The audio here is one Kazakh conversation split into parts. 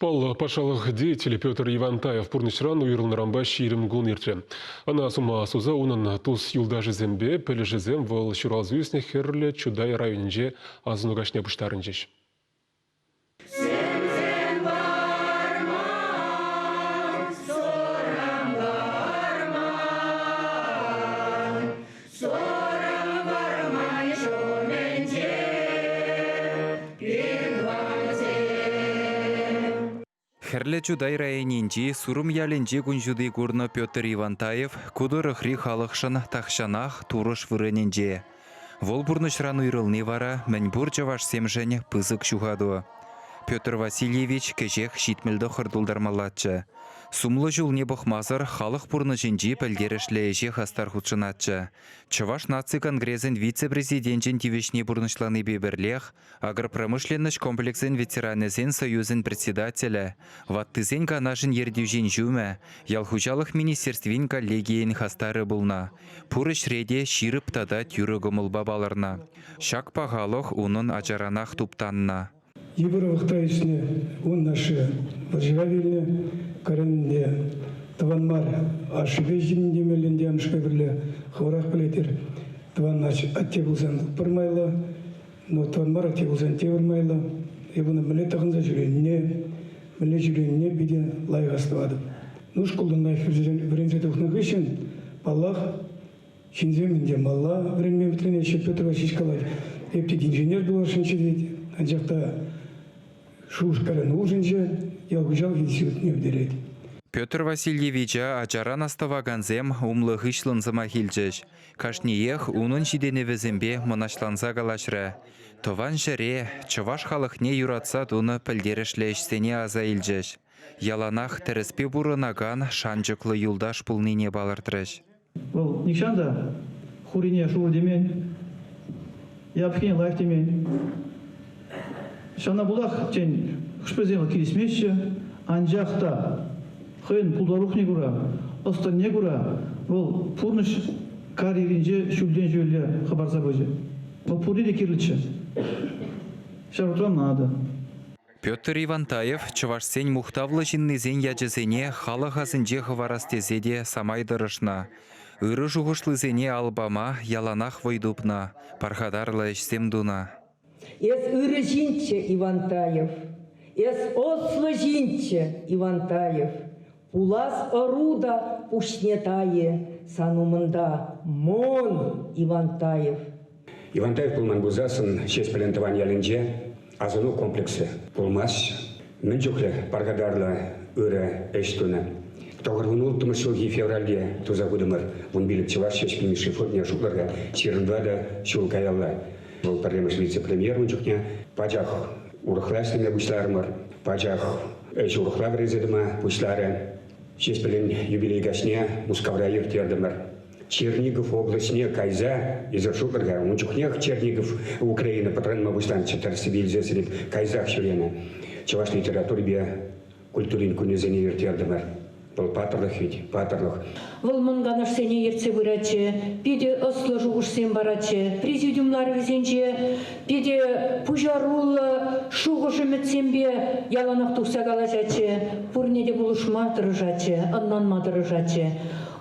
Пал пашалық деятель Петр Ивантаев пурнышран уйрылны рамбаш ирім гун иртре. Ана сума суза унын туз юлдажы зембе, пілі жезем выл шуралзы үсіне херлі чудай районінже азыну гашне бұштарын жеш. Херле чудай районинчи сурум яленче күнжуды курны Петр Ивантаев кудырыхри халықшын тахшанах турыш вырыненче. Вол бурнышран уйрылны вара мәнбур чаваш семжен пызык шухаду. Петр Васильевич кежех шитмелді хырдулдармалатчы. Сумлы жулне бұқмазыр халық бурнышынчи пәлдерішлі хастар худшынатчы. Чаваш наци конгресен вице-президентін тивешне бурнышланы беберлех, агропромышленныш комплексен ветеранезен союзен председателя, ваттызен канашын ердюжен жүмі, ялхучалық министерствен коллегиен хастары бұлна. Пурыш реде ширып тада тюрі гымылба баларна. Шак пағалық унын ажаранах туптанна. Ебіровықта ішіне он нашы варжавеліне көрінінде тванмар ашыбе жинінде мелінде амшқа бірлі қаурақ білетер. Тван атте бұлзан бұрмайлы, но тванмар атте бұлзан те бұрмайлы. Ебіні біле тағынза жүреніне биде лайық астывады. Нұш құлдың лайық бірінзе тұқнығы үшін Аллах шинземінде малла бірінмен бітріне Петр Васильевич Калаев. Ептед инженер болашыншы дейді. Анжақта шушкарын ужынжы, ялгужал институтне вдереді. Петр Васильевич ажаран аставаганзем умлы хышлын замахилчеш. Кашниех унын шиденевезембе монашланса галашра. Тован жыре, чываш халықне юратса туны пілдерішлешсене аза илчеш. Яланах тәріспе бұрынаган шанчықлы юлдаш пулныне балыртырыш. Бұл никшанда хурине шуыл демен, япхен лайық демен. Шана бұлақ жән құшпеземі келесмеші, анжақта қойын пұлдаруқ не күра, ұстан не күра, бұл пұрныш карьерінже шүлден жөлі қабарса бөжі. Бұл пұрды де керілші. Шарутан нады. Петр Ивантаев чывашсен мұқтавлы жиннезен яжызене халық азынже хыварастезеде самайдырышна. Үрі жұғышлызене албама яланах войдупна, пархадарлы ішсем дуна. Эс үрі жинче Ивантаев, эс ослы жинче Ивантаев, пулас оруда пушнетае санумында мон Ивантаев. Ивантаев пулман бузасын шесть палентован ялінже азыну комплексы пулмас. Мен жүклі паргадарлы үрі эштуны. Тоғырғын ұлттымы шылғы февральде туза күдімір. Вон билік чываш шеш пілмеші фотне жүклерге сирындады шул каялла. Бұл проблемаш вице-премьер жүкне. Пачақ ұрықласыне бұшларымыр. Пачақ әші ұрықлав резедіма бұшлары. Шеш пілін юбилей гашне мұскавра ертердімір. Чернигов областне кайза изершуклерга. Он жүкнех Чернигов Украина патронма бұшланчы тарсибилизесілік кайзах шүрені. Чаваш литератур бе культурин күнезене ертердімір. Бұл патырлық ведь, патырлық. Выл мұнғанаш сене ерце бұрачы, педе ұслы жұғышсен барачы, президиумлар везенче, педе пұжарулы шуғышы мүтсенбе яланақ тұқса қалашачы, пұрнеде бұлышма тұрыжачы, аннанма тұрыжачы.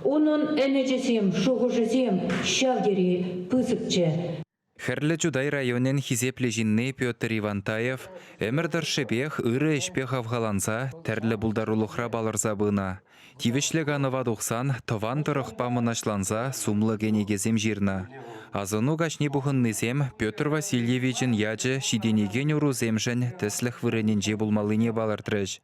Оның әнежесем, шуғышызем, шавдері пызыкчы. Херлі чудай районен хизеплі жинны Петр Ивантаев әмірдір шебех үрі ішпех авғаланса тәрлі бұлдарулықра балырза бұна. Тивішлі ғанова дұқсан тован тұрықпа мұнашланса сумлы генегезем жирна. Азыну гашни бұғыннызем Петр Васильевичін яжы шиденеген уруземжін тәсліх вырыненже бұлмалыне балыртырыш.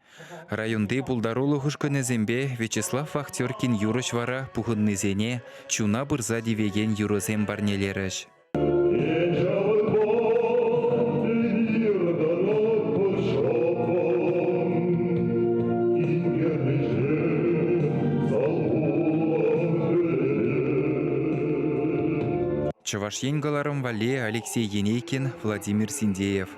Районды бұлдарулы хүшкінезембе Вячеслав Вахтеркин юрыш вара бұғыннызене чуна бұрза дивеген юрузем барнелеріш. Чаваш енгаларым Вале Алексей Енейкин, Владимир Синдеев.